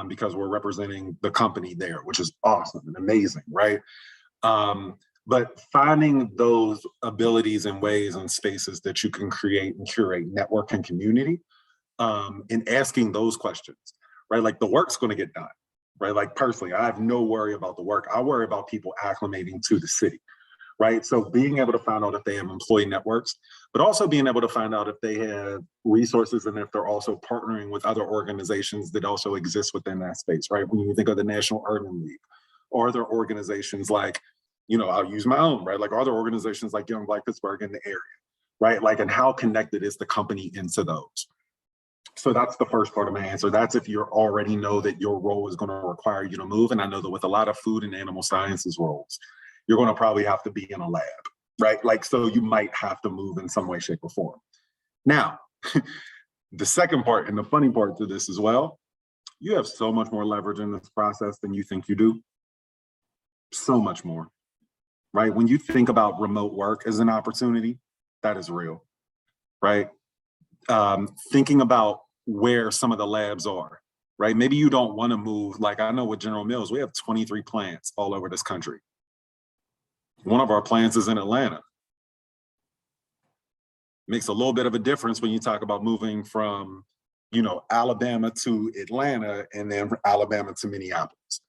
because we're representing the company there, which is awesome and amazing, right? But finding those abilities and ways and spaces that you can create and curate network and community, and asking those questions, right? Like, the work's going to get done, right? Like, personally, I have no worry about the work. I worry about people acclimating to the city, right? So being able to find out if they have employee networks, but also being able to find out if they have resources and if they're also partnering with other organizations that also exist within that space, right? When you think of the National Urban League, or other organizations like, I'll use my own, right? Like, other organizations like Young Black Pittsburgh in the area, right? Like, and how connected is the company into those? So that's the first part of my answer. That's if you already know that your role is going to require you to move. And I know that with a lot of food and animal sciences roles, you're going to probably have to be in a lab, right? Like, so you might have to move in some way, shape, or form. Now, the second part and the funny part to this as well, you have so much more leverage in this process than you think you do. So much more, right? When you think about remote work as an opportunity, that is real, right? Thinking about where some of the labs are, right? Maybe you don't want to move. Like, I know with General Mills, we have 23 plants all over this country. One of our plants is in Atlanta. Makes a little bit of a difference when you talk about moving from, Alabama to Atlanta and then from Alabama to Minneapolis,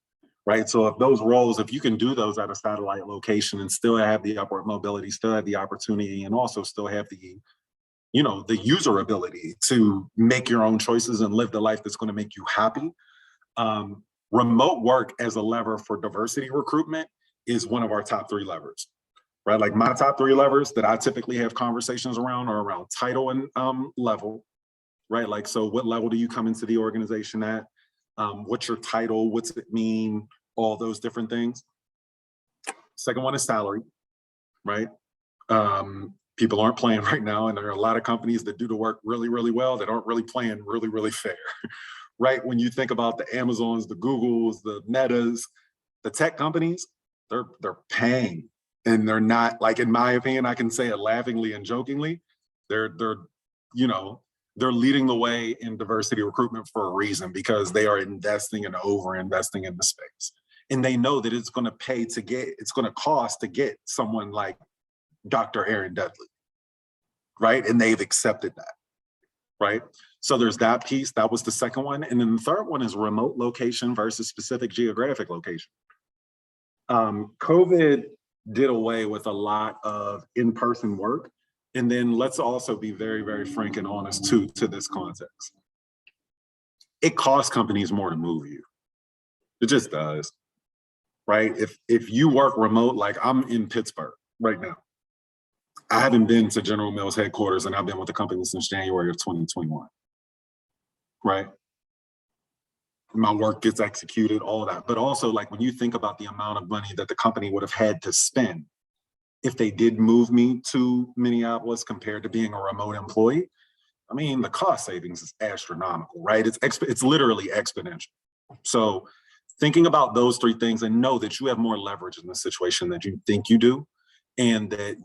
right? So if you can do those at a satellite location and still have the upward mobility, still have the opportunity, and also still have the, the user ability to make your own choices and live the life that's going to make you happy. Remote work as a lever for diversity recruitment is one of our top 3 levers, right? Like, my top 3 levers that I typically have conversations around are around title and level, right? Like, so what level do you come into the organization at? What's your title? What's it mean? All those different things. Second one is salary, right? People aren't playing right now, and there are a lot of companies that do the work really, really well that aren't really playing really, really fair, right? When you think about the Amazons, the Googles, the Metas, the tech companies, they're paying, and they're not, like, in my opinion, I can say it laughingly and jokingly, they're leading the way in diversity recruitment for a reason, because they are investing and over investing in the space. And they know that it's going to cost to get someone like Dr. Aaron Dudley, right? And they've accepted that, right? So there's that piece. That was the second one. And then the third one is remote location versus specific geographic location. COVID did away with a lot of in-person work. And then let's also be very, very frank and honest too, to this context. It costs companies more to move you. It just does, right? If you work remote, like, I'm in Pittsburgh right now. I haven't been to General Mills headquarters, and I've been with the company since January of 2021, right? My work gets executed, all that. But also, like, when you think about the amount of money that the company would have had to spend if they did move me to Minneapolis compared to being a remote employee, I mean, the cost savings is astronomical, right? It's literally exponential. So thinking about those 3 things, and know that you have more leverage in the situation than you think you do. And that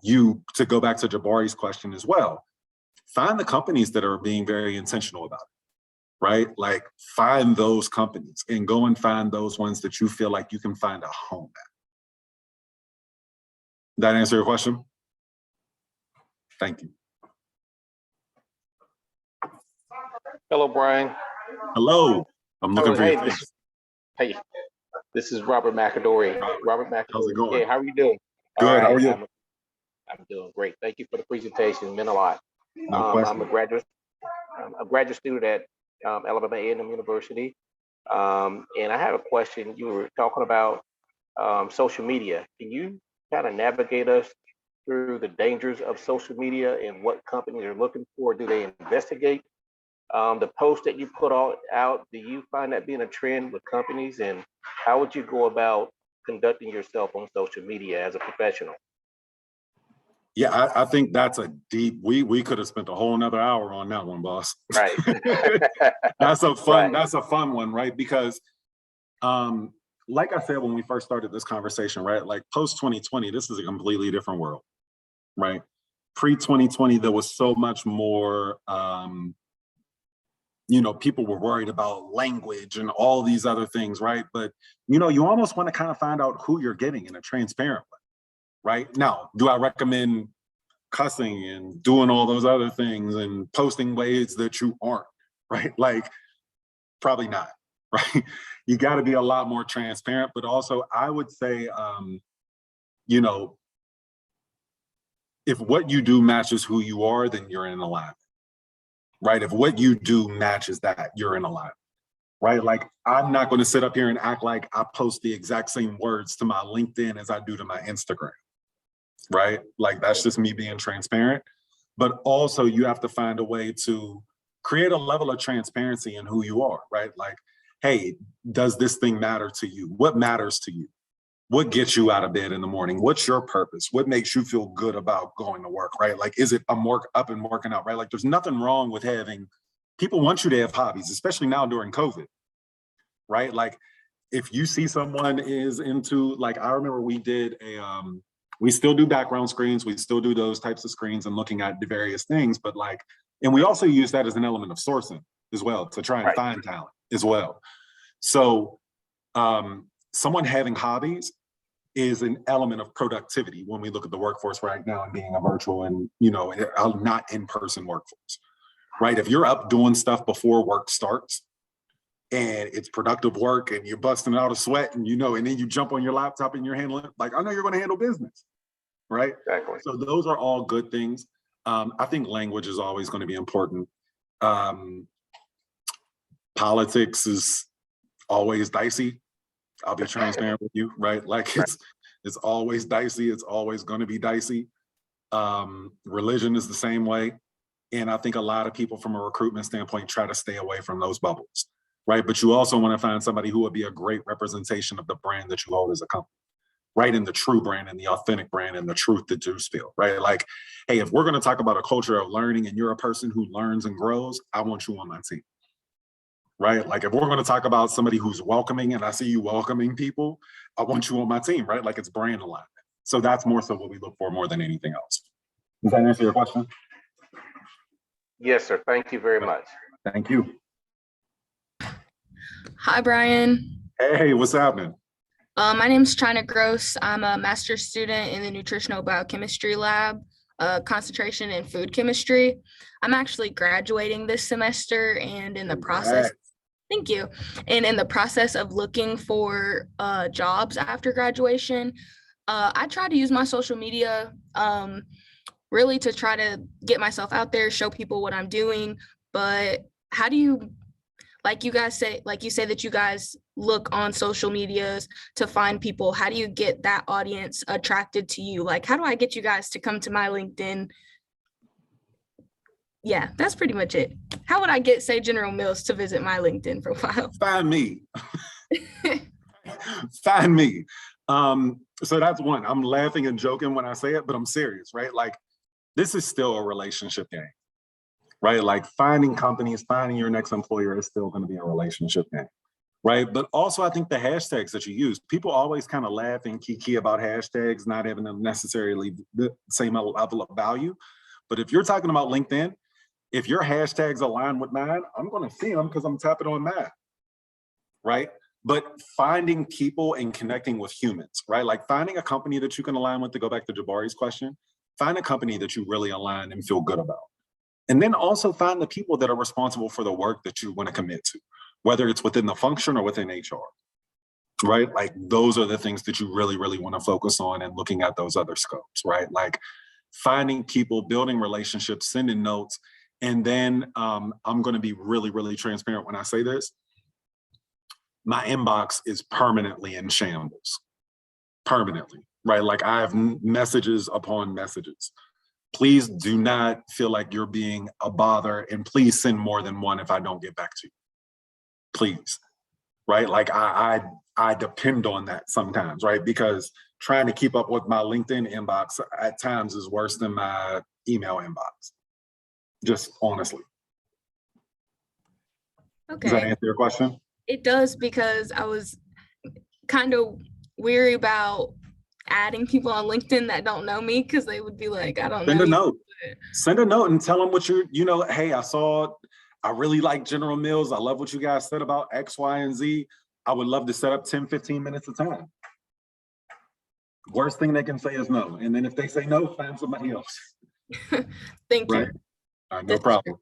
to go back to Jabari's question as well, find the companies that are being very intentional about it, right? Like, find those companies and go and find those ones that you feel like you can find a home at. That answer your question? Thank you. Hello, Brian. Hello. I'm looking for your face. Hey, this is Robert McAdory. Robert McAdory. How's it going? Hey, how are you doing? Good. How are you? I'm doing great. Thank you for the presentation. It meant a lot. No question. I'm a graduate student at Alabama A&M University. And I have a question. You were talking about social media. Can you kind of navigate us through the dangers of social media and what companies are looking for? Do they investigate the post that you put out, do you find that being a trend with companies? And how would you go about conducting yourself on social media as a professional? Yeah, I think that's a deep, we could have spent a whole nother hour on that one, boss. Right. That's a fun, Right. that's a fun one, right? Because like I said when we first started this conversation, right? Like post 2020, this is a completely different world, right? Pre 2020, there was so much more you know, people were worried about language and all these other things, right? But you know, you almost want to kind of find out who you're getting in a transparent way. Right now, do I recommend cussing and doing all those other things and posting ways that you aren't, right? Like, probably not, right? You got to be a lot more transparent, but also I would say, you know, if what you do matches who you are, then you're in alignment, right? If what you do matches that, you're in alignment, right? Like, I'm not going to sit up here and act like I post the exact same words to my LinkedIn as I do to my Instagram. Right? Like, that's just me being transparent. But also you have to find a way to create a level of transparency in who you are, right? Like, hey, does this thing matter to you? What matters to you? What gets you out of bed in the morning? What's your purpose? What makes you feel good about going to work, right? Like, is it I'm up and working out, right? Like, there's nothing wrong with people want you to have hobbies, especially now during COVID, right? Like, if you see someone is into, like, I remember we did we still do background screens, we still do those types of screens and looking at the various things, but like, and we also use that as an element of sourcing as well to try and find talent as well. So someone having hobbies is an element of productivity when we look at the workforce right now and being a virtual and, you know, not in-person workforce, right? If you're up doing stuff before work starts, and it's productive work and you're busting out a sweat and, you know, and then you jump on your laptop and you're handling it, like, I know you're going to handle business, right? Exactly. So those are all good things. I think language is always going to be important. Politics is always dicey. I'll be transparent with you, right? Like, it's always dicey. It's always going to be dicey. Religion is the same way. And I think a lot of people from a recruitment standpoint try to stay away from those bubbles. Right, but you also want to find somebody who would be a great representation of the brand that you hold as a company, right? And the true brand and the authentic brand and the truth that you spill, right? Like, hey, if we're going to talk about a culture of learning and you're a person who learns and grows, I want you on my team, right? Like, if we're going to talk about somebody who's welcoming and I see you welcoming people, I want you on my team, right? Like, it's brand alignment. So that's more so what we look for more than anything else. Does that answer your question? Yes, sir. Thank you very much. Thank you. Hi, Brian. Hey, what's happening? My name is China Gross. I'm a master's student in the nutritional biochemistry lab, concentration in food chemistry. I'm actually graduating this semester and in the process, thank you. And in the process of looking for jobs after graduation, I try to use my social media really to try to get myself out there, show people what I'm doing. But how do you, like you say that you guys look on social medias to find people. How do you get that audience attracted to you? Like, how do I get you guys to come to my LinkedIn? Yeah, that's pretty much it. How would I get, say, General Mills to visit my LinkedIn profile? Find me. Find me. So that's one. I'm laughing and joking when I say it, but I'm serious, right? Like, this is still a relationship game, right? Like, finding companies, finding your next employer is still going to be a relationship game, right? But also, I think the hashtags that you use, people always kind of laugh and kiki about hashtags not having necessarily the same level of value. But if you're talking about LinkedIn, if your hashtags align with mine, I'm going to see them because I'm tapping on mine, right? But finding people and connecting with humans, right? Like, finding a company that you can align with, to go back to Jabari's question, find a company that you really align and feel good about. And then also find the people that are responsible for the work that you want to commit to, whether it's within the function or within HR, right? Like, those are the things that you really, really want to focus on and looking at those other scopes, right? Like, finding people, building relationships, sending notes. And then I'm going to be really, really transparent when I say this. My inbox is permanently in shambles, permanently, right? Like, I have messages upon messages. Please do not feel like you're being a bother, and please send more than one if I don't get back to you. Please, right? Like I depend on that sometimes, right? Because trying to keep up with my LinkedIn inbox at times is worse than my email inbox. Just honestly. Does that Okay, answer your question? it does, because I was kind of weary about adding people on LinkedIn that don't know me, because they would be like, I don't Send know a you. note. Send a note and tell them what hey, I really like General Mills. I love what you guys said about X, Y, and Z. I would love to set up 10, 15 minutes of time. Worst thing they can say is no. And then if they say no, find somebody else. Thank Right? you. All right, no problem.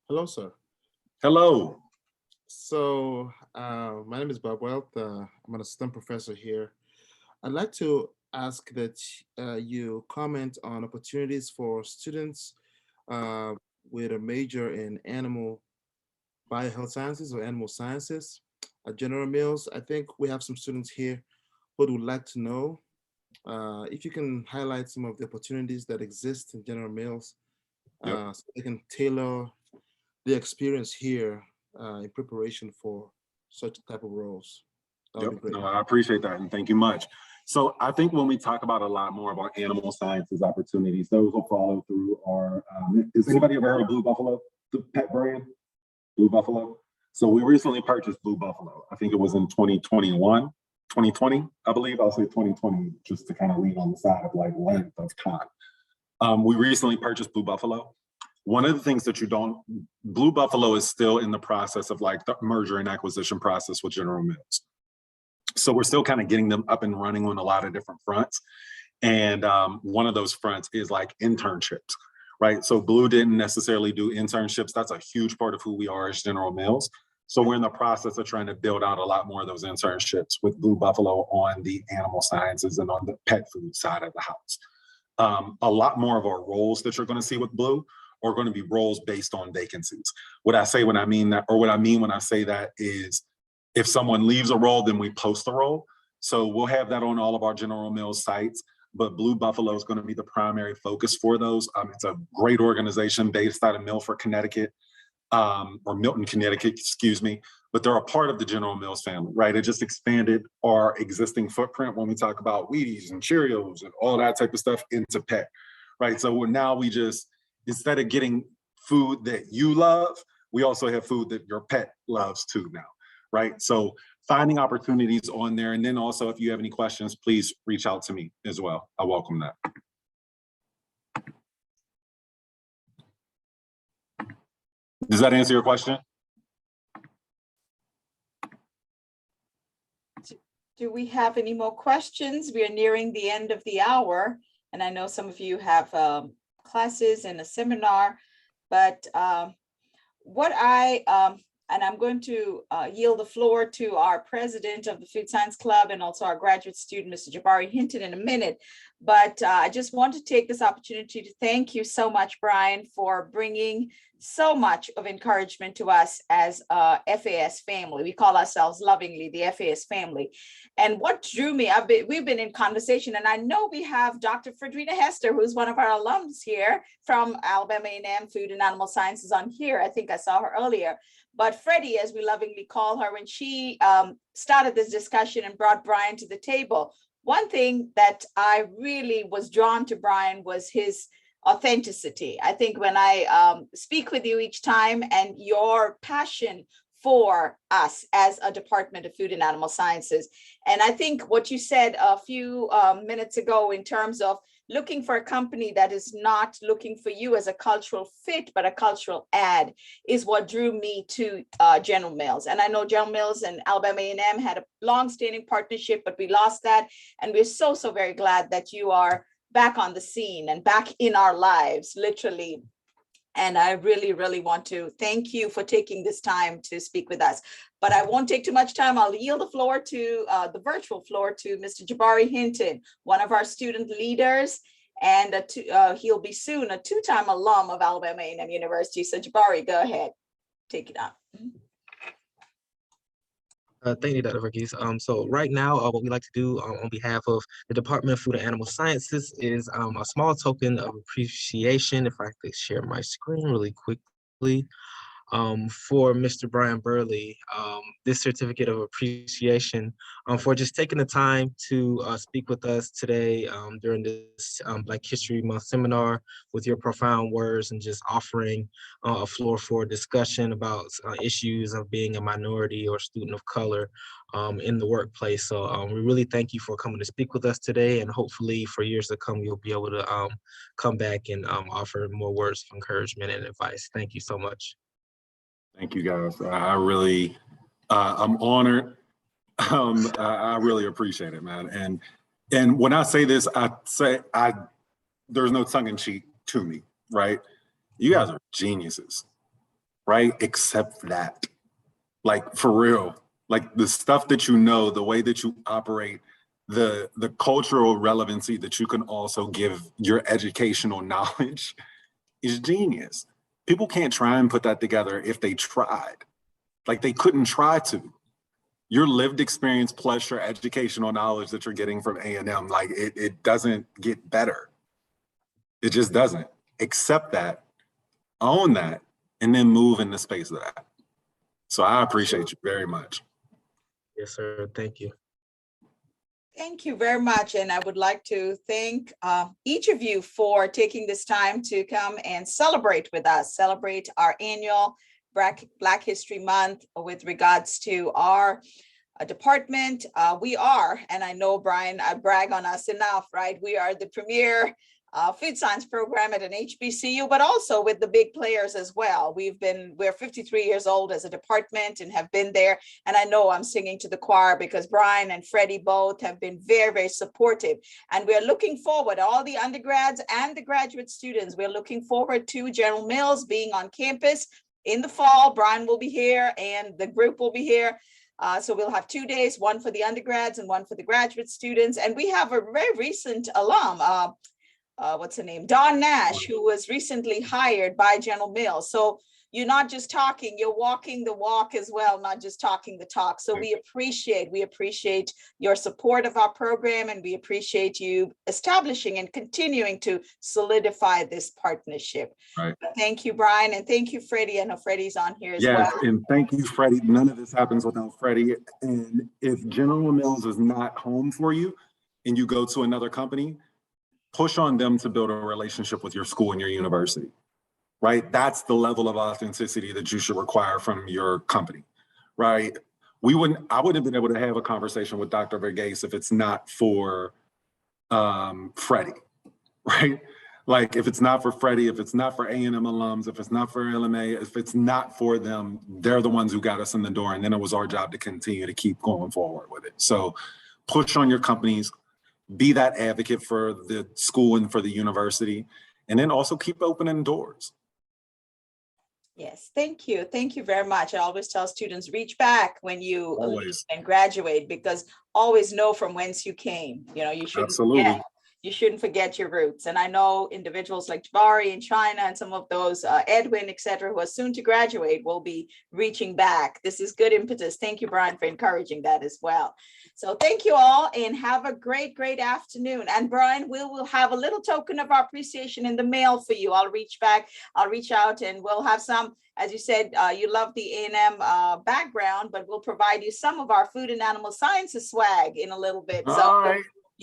Hello, sir. Hello. So my name is Bob Welt. I'm an assistant professor here. I'd like to ask that you comment on opportunities for students with a major in animal biohealth sciences or animal sciences at General Mills. I think we have some students here who would like to know if you can highlight some of the opportunities that exist in General Mills, so they can tailor the experience here in preparation for such type of roles. That would be great. No, I appreciate that, and thank you much. So I think when we talk about a lot more about animal sciences opportunities, those will follow through our, has anybody ever heard of Blue Buffalo, the pet brand? Blue Buffalo. So we recently purchased Blue Buffalo. I think it was in 2021, 2020, I believe. I'll say 2020, just to kind of lean on the side of like length of time. We recently purchased Blue Buffalo. One of the things that Blue Buffalo is still in the process of like the merger and acquisition process with General Mills. So we're still kind of getting them up and running on a lot of different fronts. And one of those fronts is like internships, right? So Blue didn't necessarily do internships. That's a huge part of who we are as General Mills. So we're in the process of trying to build out a lot more of those internships with Blue Buffalo on the animal sciences and on the pet food side of the house. A lot more of our roles that you're going to see with Blue are going to be roles based on vacancies. What I mean when I say that is, if someone leaves a role, then we post the role. So we'll have that on all of our General Mills sites, but Blue Buffalo is going to be the primary focus for those. It's a great organization based out of Milford, Connecticut, or Milton, Connecticut, excuse me, but they're a part of the General Mills family, right? It just expanded our existing footprint when we talk about Wheaties and Cheerios and all that type of stuff into pet, right? So now we just, instead of getting food that you love, we also have food that your pet loves too now. Right? So finding opportunities on there. And then also, if you have any questions, please reach out to me as well. I welcome that. Does that answer your question? Do we have any more questions? We are nearing the end of the hour, and I know some of you have classes and a seminar, but and I'm going to yield the floor to our president of the Food Science Club and also our graduate student, Mr. Jabari Hinton, in a minute. But I just want to take this opportunity to thank you so much, Brian, for bringing so much of encouragement to us as a FAS family. We call ourselves lovingly the FAS family. And what drew me, we've been in conversation, and I know we have Dr. Fredrina Hester, who's one of our alums here from Alabama A&M Food and Animal Sciences on here. I think I saw her earlier. But Freddie, as we lovingly call her, when she started this discussion and brought Brian to the table, one thing that I really was drawn to Brian was his authenticity. I think when I speak with you each time and your passion for us as a Department of Food and Animal Sciences. And I think what you said a few minutes ago in terms of looking for a company that is not looking for you as a cultural fit, but a cultural add is what drew me to General Mills. And I know General Mills and Alabama A&M had a long-standing partnership, but we lost that. And we're so very glad that you are back on the scene and back in our lives, literally. And I really want to thank you for taking this time to speak with us. But I won't take too much time. I'll yield the floor to the virtual floor to Mr. Jabari Hinton, one of our student leaders, and he'll be soon a two-time alum of Alabama A&M University. So Jabari, go ahead, take it on. Thank you, Dr. Verghese. So right now, what we like to do on behalf of the Department of Food and Animal Sciences is a small token of appreciation. If I could share my screen really quickly. For Mr. Brian Burley, this certificate of appreciation for just taking the time to speak with us today during this Black History Month seminar with your profound words and just offering a floor for discussion about issues of being a minority or student of color in the workplace. So we really thank you for coming to speak with us today, and hopefully for years to come, you'll be able to come back and offer more words of encouragement and advice. Thank you so much. Thank you, guys. I really, I'm honored. I really appreciate it, man. And when I say this, there's no tongue in cheek to me, right? You guys are geniuses, right? Except that, like, for real, like the stuff that you know, the way that you operate, the cultural relevancy that you can also give your educational knowledge is genius. People can't try and put that together if they tried. Like, they couldn't try to. Your lived experience plus your educational knowledge that you're getting from A&M, like it doesn't get better. It just doesn't. Accept that, own that, and then move in the space of that. So I appreciate you very much. Yes, sir. Thank you. Thank you very much. And I would like to thank each of you for taking this time to come and celebrate with us, celebrate our annual Black History Month with regards to our department. We are, and I know, Brian, I brag on us enough, right? We are the premier food science program at an HBCU, but also with the big players as well. We're 53 years old as a department and have been there. And I know I'm singing to the choir because Brian and Freddie both have been very, very supportive. And we're looking forward, all the undergrads and the graduate students, we're looking forward to General Mills being on campus in the fall. Brian will be here and the group will be here. So we'll have 2 days, one for the undergrads and one for the graduate students. And we have a very recent alum, what's her name? Dawn Nash, who was recently hired by General Mills. So you're not just talking, you're walking the walk as well, not just talking the talk. So we appreciate your support of our program, and we appreciate you establishing and continuing to solidify this partnership. Right. Thank you, Brian, and thank you, Freddie. I know Freddie's on here as well. Yes, and thank you, Freddie. None of this happens without Freddie. And if General Mills is not home for you and you go to another company, push on them to build a relationship with your school and your university, right? That's the level of authenticity that you should require from your company, right? I wouldn't have been able to have a conversation with Dr. Verghese if it's not for Freddie, right? Like, if it's not for Freddie, if it's not for A&M alums, if it's not for LMA, if it's not for them, they're the ones who got us in the door. And then it was our job to continue to keep going forward with it. So push on your companies, be that advocate for the school and for the university, and then also keep opening doors. Yes, thank you. Thank you very much. I always tell students, reach back when you leave and graduate, because always know from whence you came. You know, you shouldn't Absolutely. You shouldn't forget your roots. And I know individuals like Jabari in China and some of those, Edwin, et cetera, who are soon to graduate will be reaching back. This is good impetus. Thank you, Brian, for encouraging that as well. So thank you all and have a great, great afternoon. And Brian, we will have a little token of our appreciation in the mail for you. I'll reach out and we'll have some, as you said, you love the A&M background, but we'll provide you some of our food and animal sciences swag in a little bit. So all right.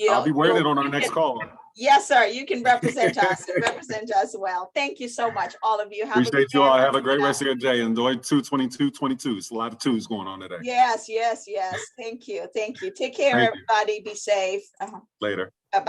I'll be wearing it on our next call. Yes, sir. You can represent us well. Thank you so much, all of you. Appreciate you all. Have a great rest of your day. Enjoy 2/22/22. It's a lot of twos going on today. Yes. Thank you. Take care, everybody. Be safe. Later. Bye-bye.